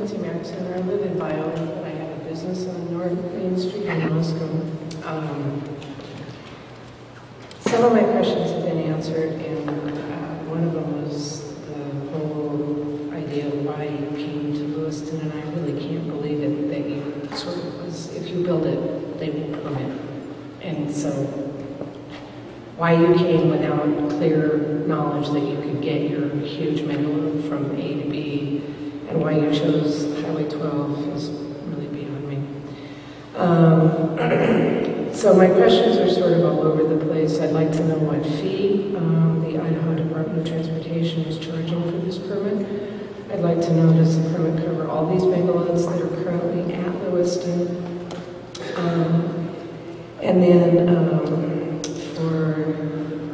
I live in Biota, but I have a business on North Main Street in Moscow. Some of my questions have been answered, and one of them was the whole idea of why you came to Lewiston, and I really can't believe it that you sort of was, if you build it, they will permit. And so, why you came without clear knowledge that you could get your huge Megaload from A to B, and why you chose Highway 12 is really beyond me. So my questions are sort of all over the place. I'd like to know what fee the Idaho Department of Transportation is charging for this permit. I'd like to know, does the permit cover all these Megaloads that are currently at Lewiston? And then for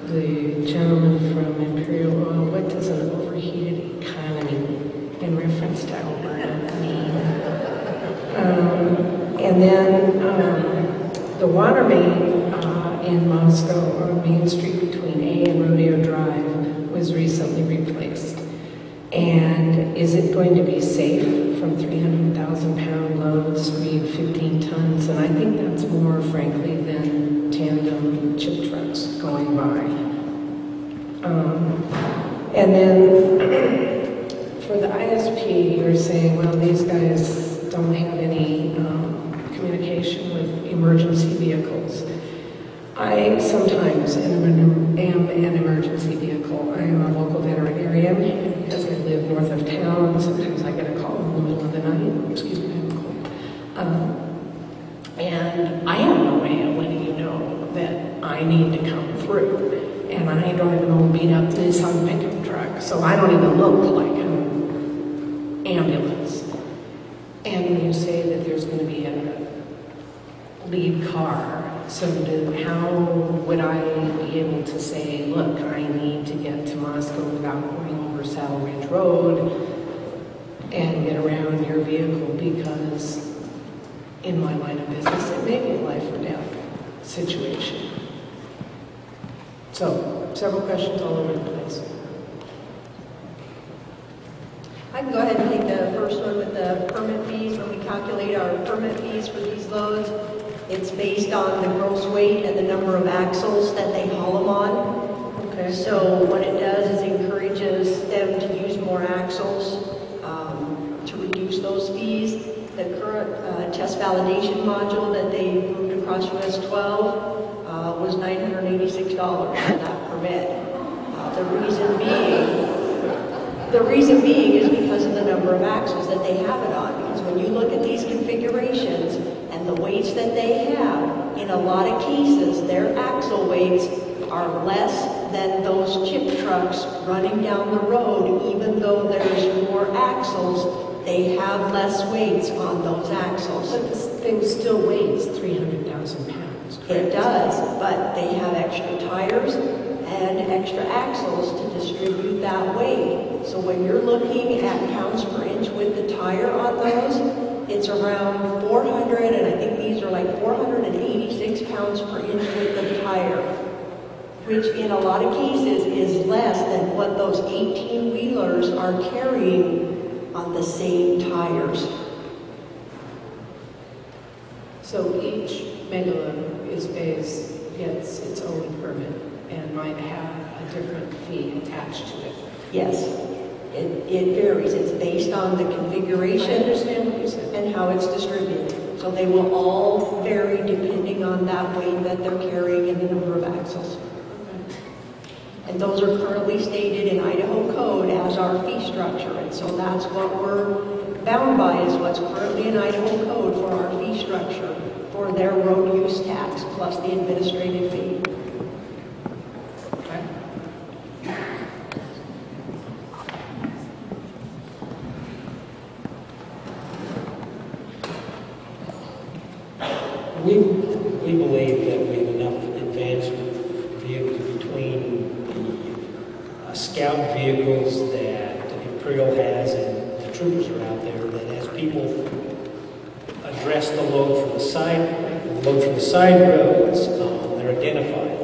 the gentleman from Imperial Oil, what does an overheated economy in reference to Alberta mean? And then the water main in Moscow on Main Street between A and Rodeo Drive was recently replaced. And is it going to be safe from 300,000-pound loads being 15 tons? And I think that's more, frankly, than tandem chip trucks going by. And then for the ISP, you're saying, well, these guys don't have any communication with emergency vehicles. I sometimes am an emergency vehicle. I am a local veterinarian because I live north of town. Sometimes I get a call in the middle of the night. Excuse me, I'm cold. And I have no way of letting you know that I need to come through. And I don't even know beat up this on pickup truck, so I don't even look like an ambulance. And when you say that there's going to be a lead car, so how would I be able to say, look, I need to get to Moscow without going over Saddle Ridge Road and get around your vehicle, because in my line of business it may be a life or death situation. So, several questions all over the place. I can go ahead and take the first one with the permit fees. When we calculate our permit fees for these loads, it's based on the gross weight and the number of axles that they haul them on. Okay. So what it does is encourages them to use more axles to reduce those fees. The current test validation module that they moved across US 12 was $986 for that permit. The reason being is because of the number of axles that they have it on. Because when you look at these configurations and the weights that they have, in a lot of cases, their axle weights are less than those chip trucks running down the road. Even though there's more axles, they have less weights on those axles. But this thing still weighs 300,000 pounds, correct? It does, but they have extra tires and extra axles to distribute that weight. So when you're looking at pounds per inch with the tire on those, it's around 400, and I think these are like 486 pounds per inch with the tire, which in a lot of cases is less than what those 18-wheelers are carrying on the same tires. So each Megaload gets its own permit and might have a different fee attached to it. Yes, it varies. It's based on the configuration. I understand what you said. And how it's distributed. So they will all vary depending on that weight that they're carrying and the number of axles. Okay. And those are currently stated in Idaho code as our fee structure. And so that's what we're bound by, is what's currently in Idaho code for our fee structure for their road use tax plus the administrative fee. We believe that we have enough advanced vehicles between the scout vehicles that Imperial has and the troopers are out there, that as people address the load from the side roads, they're identified.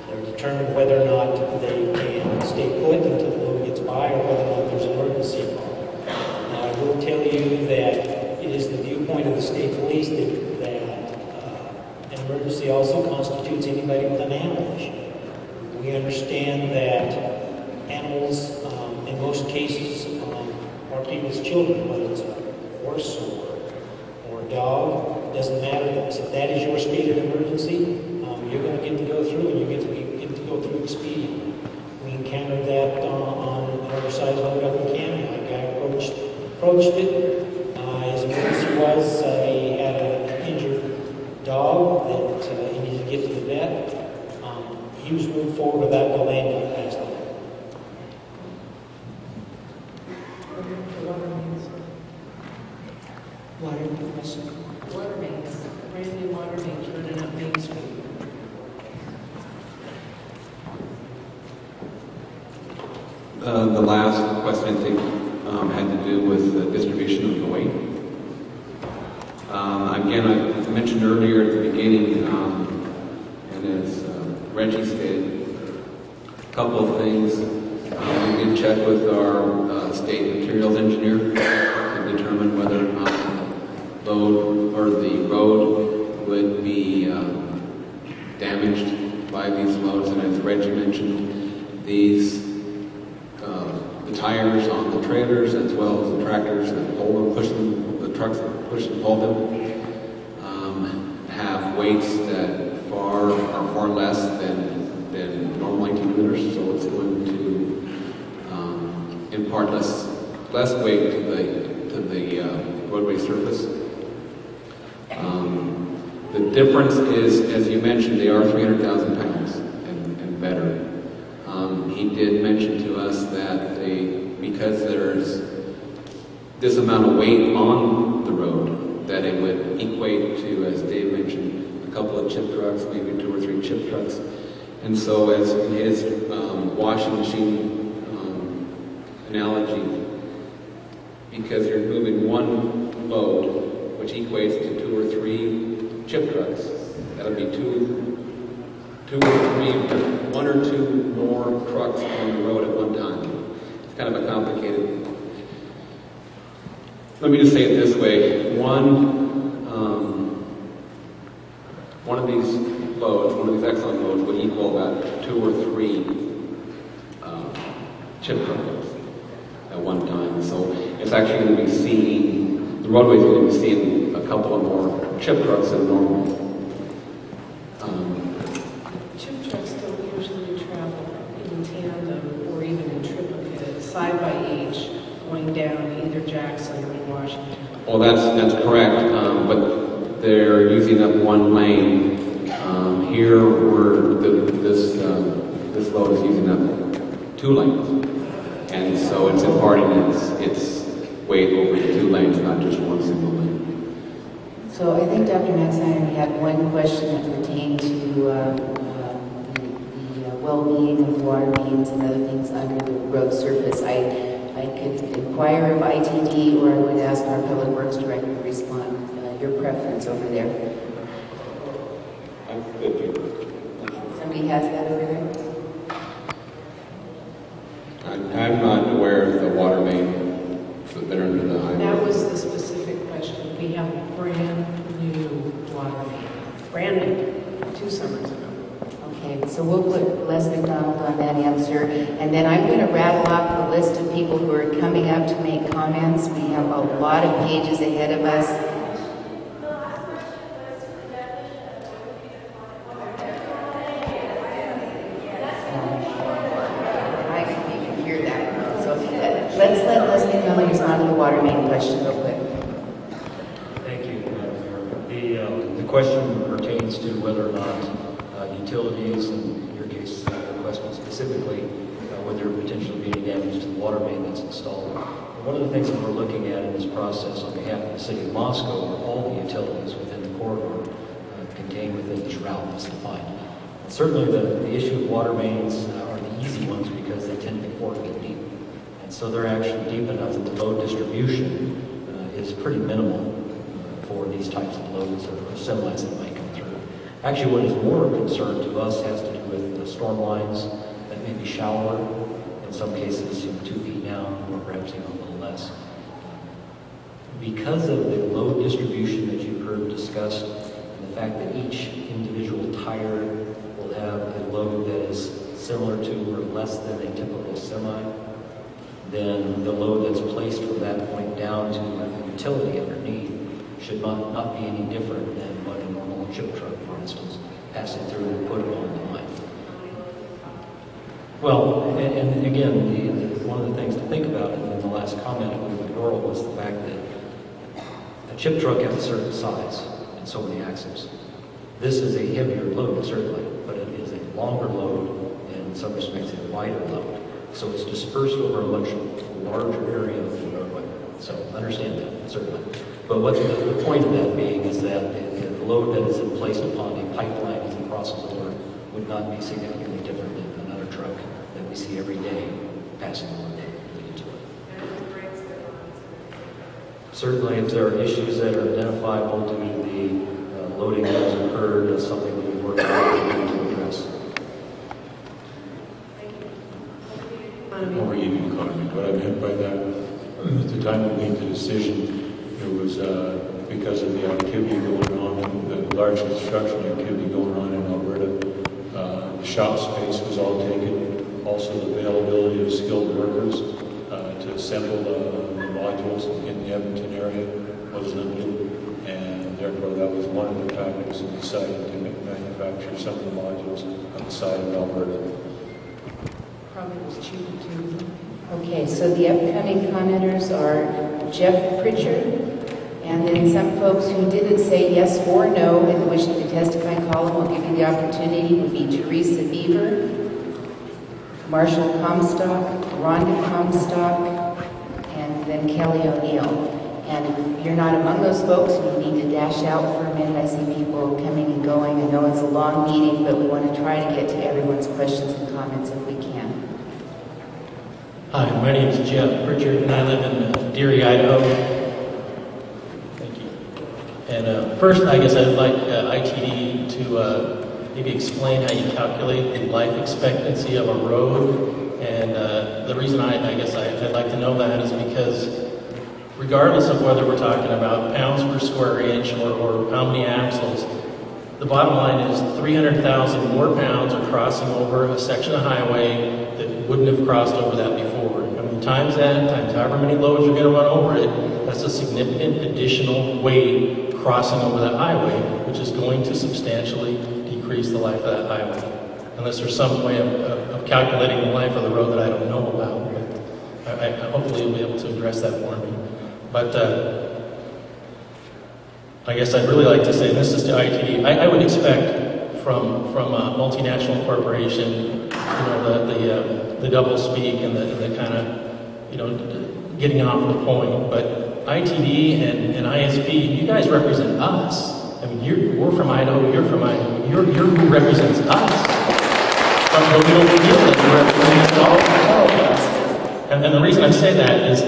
They're determined whether or not they can stay put until the load gets by, or whether or not there's an emergency involved. Now, I will tell you An emergency also constitutes anybody with an animal issue. We understand that animals, in most cases, are people's children, whether it's a horse or a dog, doesn't matter to us. If that is your state of emergency, you're going to get to go through and you get to go through expediently. We encountered that on the other side of the road up in Canada. A guy approached it. His emergency was he had an injured dog that he needed to get to the vet. He was moved forward without delay and got passed on. Water mains, brand new water mains running up Main Street. The last question, I think, had to do with the distribution of the weight. Again, I mentioned earlier at the beginning, and as Reggie stated, a couple of things. We did check with our state materials engineer to determine whether or not the load or the road would be damaged by these loads. And as Reggie mentioned, the tires on the trailers as well as the tractors that pull and push them, the trucks that push and pull them, have weights that are far less than normal 18-wheelers, so it's going to impart less weight to the roadway surface. The difference is, as you mentioned, they are 300,000 pounds and better. He did mention to us that because there's this amount of weight on the road, that it would equate to, as Dave mentioned, a couple of chip trucks, maybe 2 or 3 chip trucks. And so, as in his washing machine analogy, because you're moving one load, which equates to 2 or 3 chip trucks, that'll be 1 or 2 more trucks on the road at one time. It's kind of a complicated. Let me just say it this way: one of these loads, one of these Exxon loads, would equal about 2 or 3 chip truck loads at one time. So it's actually going to be seeing, the roadway is going to be seeing a couple of more chip trucks than normal. Chip trucks don't usually travel in tandem or even in triplicate, side by each, going down either Jackson or Washington. Well, that's correct, but they're using up one lane. Here, this load is using up 2 lanes, and so it's imparting its weight over the 2 lanes, not just one single lane. So I think Dr. Maxine had one question that pertained to the well-being of water mains and other things under the road surface. I could inquire of ITD, or I would ask our Public Works Director to respond. Your preference over there. Somebody has that over there? I'm not aware of the water main that are under the highway. That was the specific question. We have a brand new water main, brand new, 2 summers ago. Okay, so we'll put Les McDonald on that answer, and then I'm going to rattle off the list of people who are coming up to make comments. We have a lot of pages ahead of us. Let's let Les McDonald respond to the water main question real quick. Thank you, Madam Mayor. The question pertains to whether or not utilities, and in your case, the question specifically, whether there potentially be any damage to the water main that's installed. One of the things that we're looking at in this process on behalf of the City of Moscow are all the utilities within the corridor contained within this route that's defined. And certainly the issue of water mains are the easy ones because they tend to be 4 feet deep. And so they're actually deep enough that the load distribution is pretty minimal for these types of loads or semis that might come through. Actually, what is more of a concern to us has to do with the storm lines that may be shallower, in some cases 2 feet down, or perhaps even a little less. Because of the load distribution that you've heard discussed, and the fact that each individual tire will have a load that is similar to or less than a typical semi, then the load that's placed from that point down to the utility underneath should not be any different than what a normal chip truck, for instance, passing through and put it on the line. Well, and again, one of the things to think about in the last comment with Laurel was the fact that a chip truck has a certain size and so many axles. This is a heavier load, certainly, but it is a longer load and in some respects a wider load. So it's dispersed over a much larger area of the roadway. So understand that, certainly. But what the point of that being is that the load that is placed upon a pipeline as it crosses over would not be significantly different than another truck that we see every day passing on the utility. Certainly, if there are issues that are identifiable due to the loading that has occurred, that's something we work on to address. Or even comment. What I meant by that, at the time we made the decision, it was because of the activity going on, the large construction activity going on in Alberta. The shop space was all taken, also the availability of skilled workers to assemble the modules in the Edmonton area was limited, and therefore that was one of the factors in deciding to manufacture some of the modules on the side of Alberta. Probably was cheaper too. Okay, so the upcoming commenters are Jeff Pritchard, and then some folks who didn't say yes or no in the wishing to testify column will give you the opportunity would be Teresa Beaver, Marshall Comstock, Rhonda Comstock, and then Kelly O'Neill. And if you're not among those folks, you need to dash out for a minute. I see people coming and going. I know it's a long meeting, but we want to try to get to everyone's questions and comments if we can. Hi, my name is Jeff Pritchard, and I live in Deary, Idaho. Thank you. And first, I guess I'd like ITD to maybe explain how you calculate the life expectancy of a road. And the reason I guess I'd like to know that is because regardless of whether we're talking about pounds per square inch or how many axles, the bottom line is 300,000 more pounds are crossing over a section of highway that wouldn't have crossed over that before. I mean, times that, times however many loads you're going to run over it, that's a significant additional weight crossing over that highway, which is going to substantially decrease the life of that highway. Unless there's some way of calculating the life of the road that I don't know about. But hopefully you'll be able to address that for me. But I guess I'd really like to say, and this is to ITD, I would expect from a multinational corporation, you know, the double speak and the kind of, you know, getting off the point. But ITD and ISP, you guys represent us. I mean, we're from Idaho, you're from Idaho, you're who represents us. But we don't feel that you represent all of us. And the reason I say that is,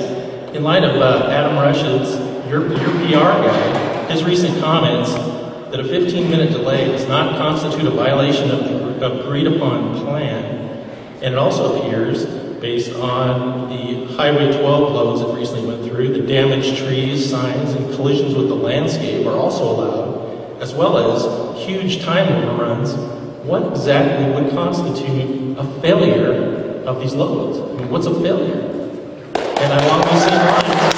in light of Adam Rush's, your PR guy, his recent comments that a 15-minute delay does not constitute a violation of the agreed-upon plan, and it also appears, based on the Highway 12 loads that recently went through, the damaged trees, signs, and collisions with the landscape are also allowed, as well as huge time overruns. What exactly would constitute a failure of these loads? I mean, what's a failure? And along these same lines,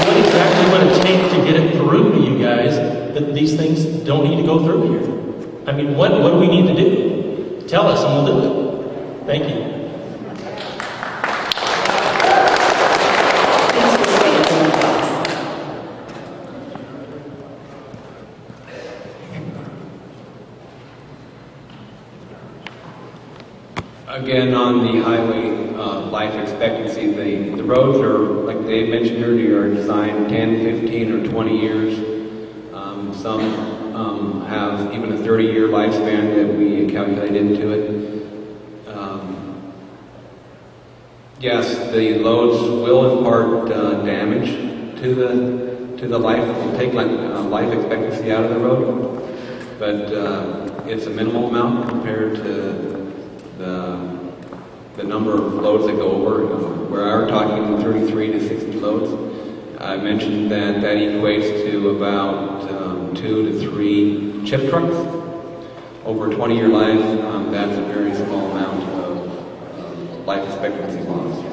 what exactly would it take to get it through to you guys that these things don't need to go through here? I mean, what do we need to do? Tell us and we'll do it. Thank you. Again, on the highway life expectancy, the roads are, like Dave mentioned earlier, are designed 10, 15, or 20 years. Some have even a 30-year lifespan that we calculate into it. Yes, the loads will impart damage to the life, will take life expectancy out of the road, but it's a minimal amount compared to the number of loads that go over. Where we're talking 33 to 60 loads, I mentioned that that equates to about 2 to 3 chip trucks. Over a 20-year life, that's a very small amount of life expectancy loss.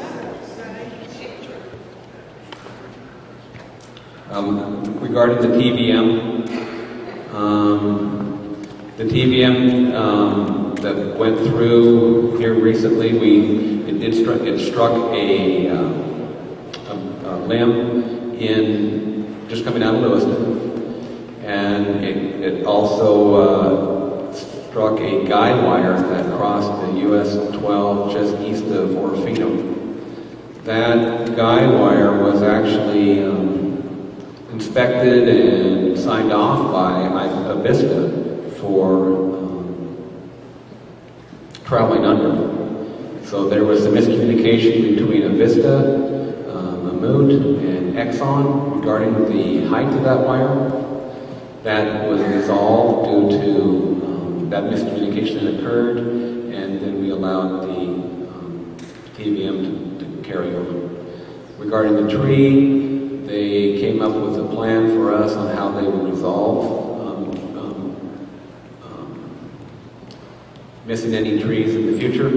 Regarding the TVM, that went through here recently, it struck a limb in just coming out of Lewiston, and it also struck a guide wire that crossed the US 12 just east of Orofino. That guide wire was actually inspected and signed off by Avista for traveling under. So there was some miscommunication between Avista, Mammoet, and Exxon regarding the height of that wire. That was resolved due to that miscommunication that occurred, and then we allowed the TVM to carry over. Regarding the tree, they came up with a plan for us on how they would resolve missing any trees in the future,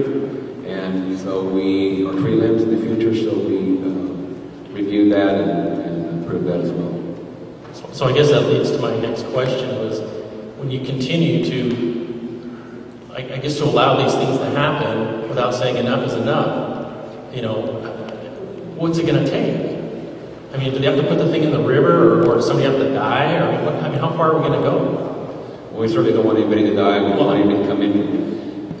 and so or tree limbs in the future, so we reviewed that and approved that as well. So I guess that leads to my next question was, when you continue to, I guess, to allow these things to happen without saying enough is enough, you know, what's it going to take? I mean, do they have to put the thing in the river, or does somebody have to die, or I mean, how far are we going to go? Well, we certainly don't want anybody to die. We don't want anybody to come in.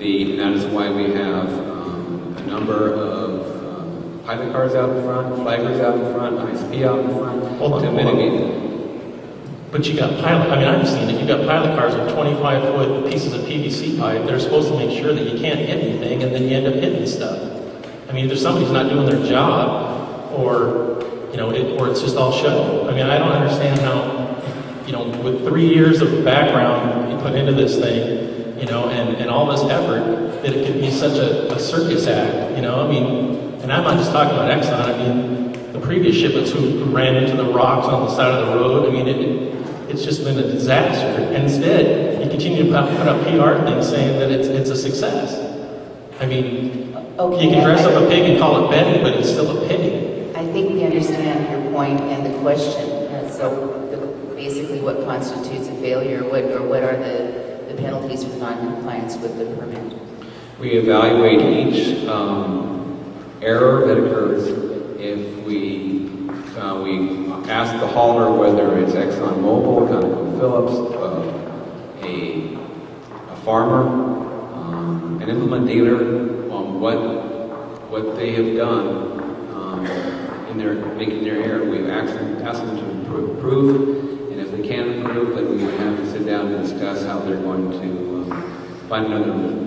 And that is why we have a number of pilot cars out in front, flaggers out in front, ISP out in front to mitigate it. But you got pilot, I mean, I've seen it, you got pilot cars with 25-foot pieces of PVC pipe. They're supposed to make sure that you can't hit anything, and then you end up hitting stuff. I mean, either somebody's not doing their job, or, you know, or it's just all show. I mean, I don't understand how, you know, with 3 years of background you put into this thing, you know, and all this effort, that it could be such a circus act, you know. I mean, and I'm not just talking about Exxon. I mean, the previous shipments who ran into the rocks on the side of the road. I mean, it's just been a disaster. And instead, you continue to put up PR things saying that it's a success. I mean, you can dress up a pig and call it Betty, but it's still a pig. I think we understand your point and the question. Basically, what constitutes a failure, or what are the penalties for non-compliance with the permit? We evaluate each error that occurs. If we ask the hauler whether it's ExxonMobil, ConocoPhillips, a farmer, an implement dealer, on what they have done in making their error. We've asked them to improve. And if they can't improve, then we would have to sit down and discuss how they're going to find another route.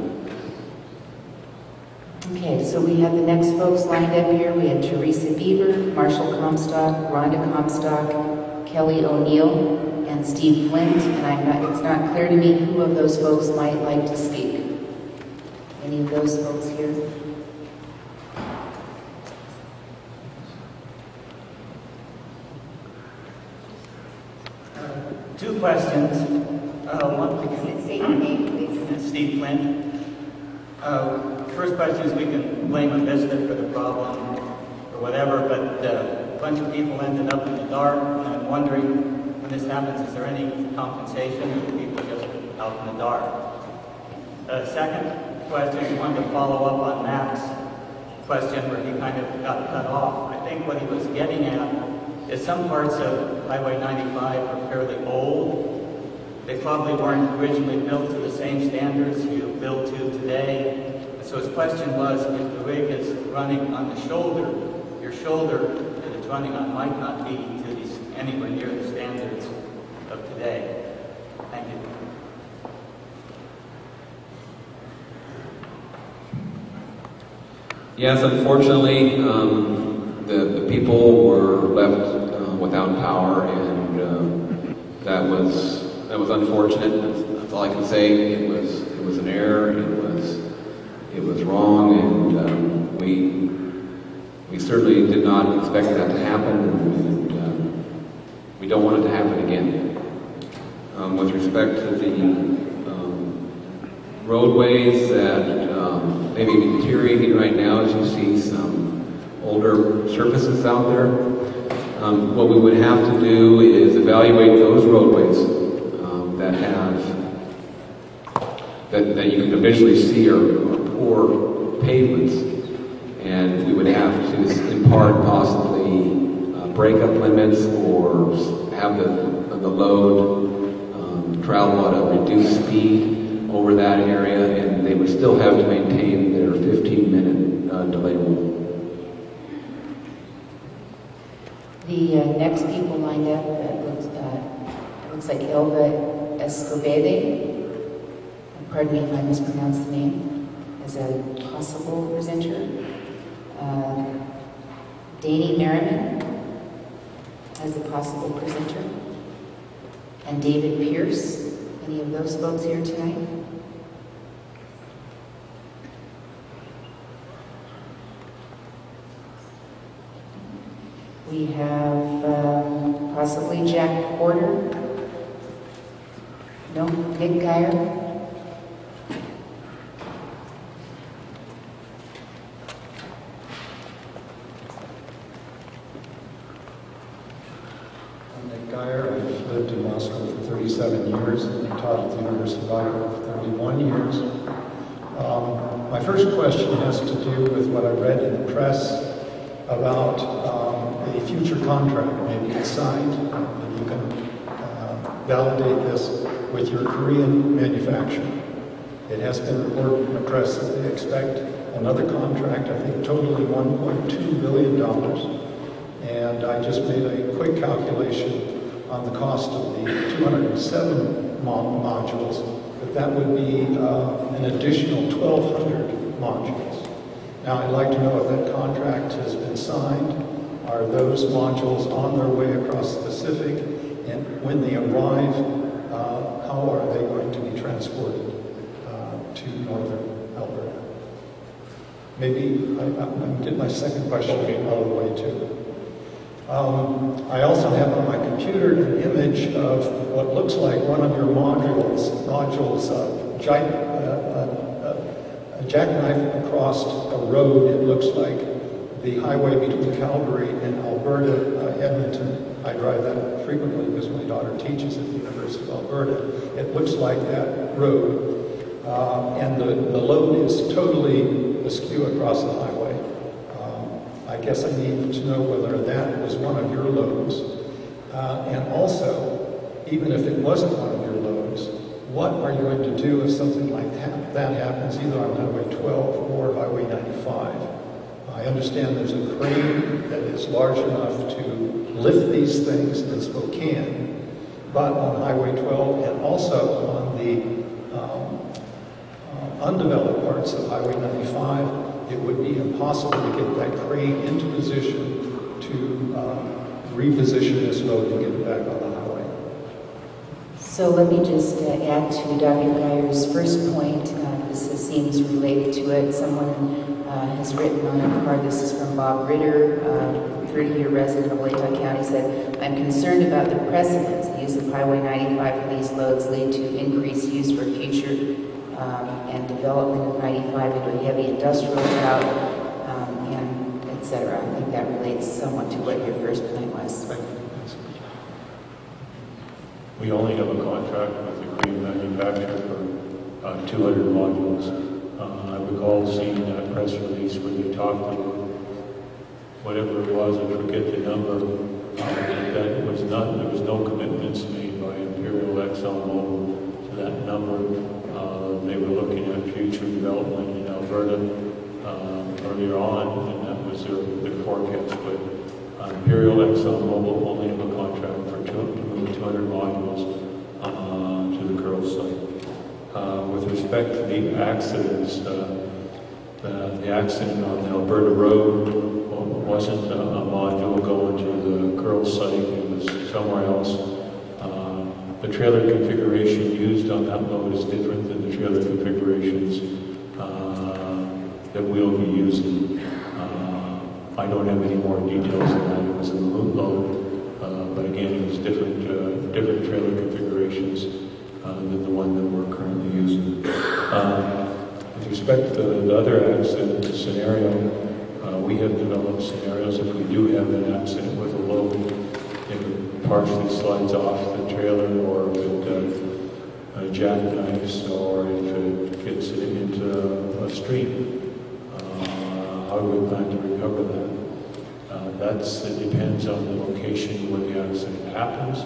Okay, so we have the next folks lined up here. We have Teresa Beaver, Marshall Comstock, Rhonda Comstock, Kelly O'Neill, and Steve Flint. And it's not clear to me who of those folks might like to speak. Any of those folks here? Two questions. One, Say your name, please. Steve Flint. First question is, we can blame Avista for the problem or whatever, but a bunch of people ended up in the dark, and I'm wondering, when this happens, is there any compensation, or are people just out in the dark? Second question is one to follow up on Matt's question where he kind of got cut off. I think what he was getting at is some parts of Highway 95 are fairly old. They probably weren't originally built to the same standards you build to today. So his question was, if the rig is running on the shoulder, your shoulder that it's running on might not be to anywhere near the standards of today. Thank you. Yes, unfortunately, the people were left without power, and that was unfortunate. That's all I can say. It was an error. It was wrong, and we certainly did not expect that to happen. And don't want it to happen again. With respect to the roadways that may be deteriorating right now, as you see some older surfaces out there, what we would have to do is evaluate those roadways that have that you can visually see are poor pavements, and we would have to impart possibly breakup limits or have the load travel at a reduced speed over that area, and they would still have to maintain their 15-minute delay rule. The next people lined up, looks like Elva Escobedo, pardon me if I mispronounce the name, as a possible presenter. Danny Merriman as a possible presenter. And David Pierce. Any of those folks here tonight? We have possibly Jack Porter. No, Nick Geyer. I'm Nick Geyer. I've lived in Moscow for 37 years and taught at the University of Iowa for 31 years. My first question has to do with what I read in the press about a future contract. Maybe it's signed, and you can validate this with your Korean manufacturer. It has been reported in the press that they expect another contract, I think totaling $1.2 billion. And I just made a quick calculation on the cost of the 207 modules, that would be an additional 1,200 modules. Now, I'd like to know if that contract has been signed. Are those modules on their way across the Pacific? And when they arrive, how are they going to be transported to northern Alberta? Maybe I did my second question all the way too. I also have on my computer an image of what looks like one of your modules jackknife across a road. It looks like the highway between Calgary and Alberta, Edmonton. I drive that frequently because my daughter teaches at the University of Alberta. It looks like that road. And the load is totally askew across the highway. I guess I need to know whether that was one of your loads. And also, even if it wasn't one of your loads, what are you going to do if something like that happens either on Highway 12 or Highway 95? I understand there's a crane that is large enough to lift these things in Spokane, but on Highway 12 and also on the undeveloped parts of Highway 95, it would be impossible to get that crane into position to reposition this load and get it back on the highway. So let me just add to Dr. Geyer's first point. This seems related to it. Someone has written on a card, this is from Bob Ritter, 30-year resident of Latah County, said, I'm concerned about the precedents. The use of Highway 95 for these loads lead to increased use for future and development of 95 into a heavy industrial route, and et cetera. I think that relates somewhat to what your first point was. We only have a contract with the Korean manufacturer for 200 modules. I recall seeing that press release where they talked about whatever it was, I forget the number, that there was no commitments made by Imperial ExxonMobil to that number. They were looking at future development in Alberta earlier on, and that was their forecast. But Imperial ExxonMobil only have a contract for 200 modules to the Curl site. With respect to the accidents, the accident on the Alberta Road wasn't a module going to the Curl site, it was somewhere else. The trailer configuration used on that load is different than the trailer configurations that we'll be using. I don't have any more details than that. It was a loop load, but again, it was different different trailer configurations than the one that we're currently using. With respect to the other accident scenario, we have developed scenarios if we do have an accident with a load, if it partially slides off the trailer, or if it jackknifes, or if it gets into a stream. How do we plan to recover that? It depends on the location where the accident happens.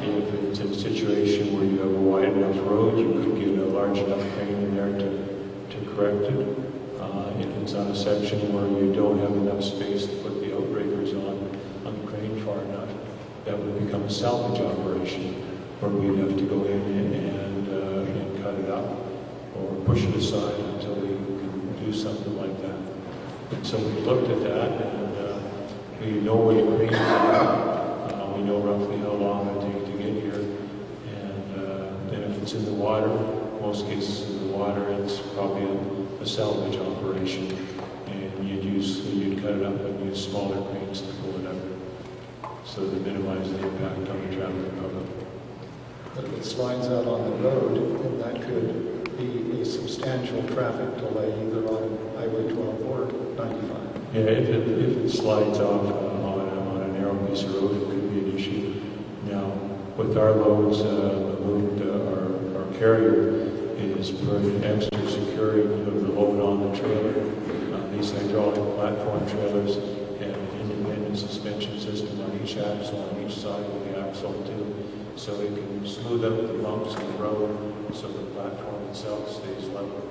If it's a situation where you have a wide enough road, you could get a large enough crane in there to correct it. If it's on a section where you don't have enough space to put the outriggers on the crane far enough, that would become a salvage operation, where we'd have to go in and cut it up or push it aside until we can do something like that. And so we looked at that, and we know where the cranes are. We know roughly how long it takes to get here, and then if it's in the water, most cases in the water, it's probably a salvage operation, and you'd cut it up and use smaller cranes to pull it up, so to minimize the impact on the traveling public. But if it slides out on the road, then that could be a substantial traffic delay either on Highway 12 or 95. Yeah, if it slides off on a narrow piece of road, it could be an issue. Now, with our loads, our carrier is putting extra securing of the load on the trailer. These hydraulic platform trailers have an independent suspension system on each axle, on each side of the axle too, so it can smooth out the bumps in the road so the platform itself stays level.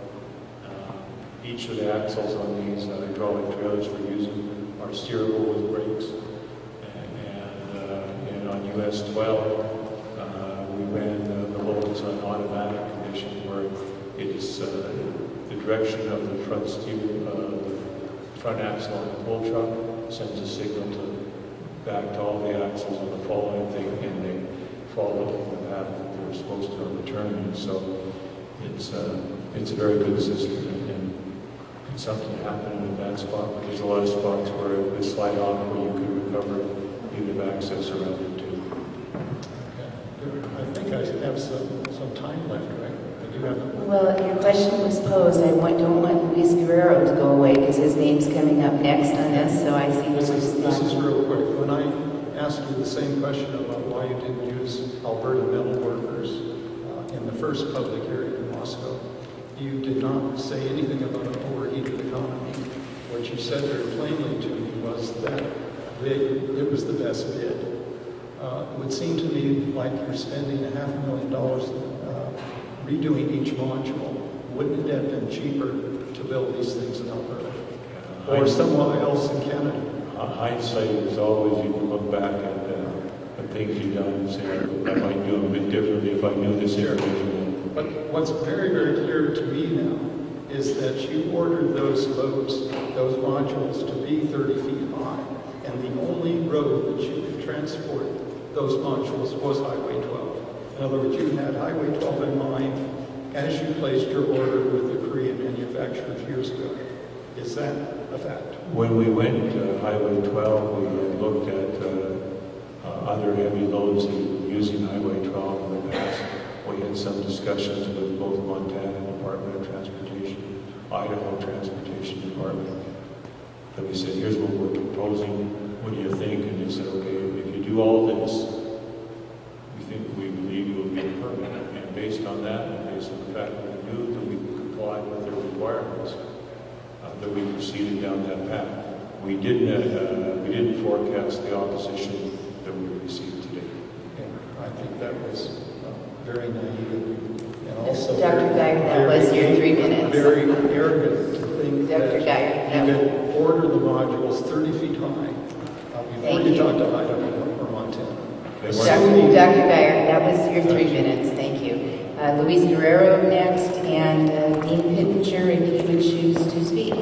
Each of the axles on these hydraulic trailers we're using are steerable with brakes. And on US 12, we ran the loads on automatic condition, where it's the direction of the front steer, the front axle on the pull truck sends a signal back to all the axles on the following thing, and they follow the path that they're supposed to on the turn. And so it's a very good system. And could something happen in a bad spot? But there's a lot of spots where it would slide off, where you could recover it. You have access around it too. Okay. I think I have some time left, right? I do have. Well, your question was posed. Don't want Luis Guerrero to go away because his name's coming up next on this, so I see This is real quick. When I asked you the same question about why you didn't use Alberta metal workers in the first public hearing in Moscow, you did not say anything about an overheated economy. What you said very plainly to me was that it was the best bid. It would seem to me like you're spending $500,000 redoing each module. Wouldn't it have been cheaper to build these things in Alberta or somewhere else in Canada? Hindsight is always, you can look back at things you've done and say, I might do them a bit differently if I knew this information. But what's very, very clear to me now is that you ordered those loads, those modules, to be 30 feet high, and the only road that you could transport those modules was Highway 12. In other words, you had Highway 12 in mind as you placed your order with the Korean manufacturers years ago. Is that a fact? When we went to Highway 12, we had looked at other heavy loads using Highway 12 in the past. We had some discussions with both Montana Department of Transportation, Idaho Transportation Department. And we said, here's what we're proposing. What do you think? And they said, okay, if you do all this, we believe you will get a permit. And based on that, and based on the fact that we knew that we could comply with their requirements, that we proceeded down that path. We didn't forecast the opposition that we received today. Yeah, I think that was very naive and also Dr. Geyer, that was your 3 minutes. Very arrogant to think Dr. that Geyer, you could order the modules 30 feet high before you talk to Idaho or Montana. Dr. Geyer, that was your 3 minutes. Thank you. Luis Guerrero next, and Dean Pittenger, if he would choose to speak.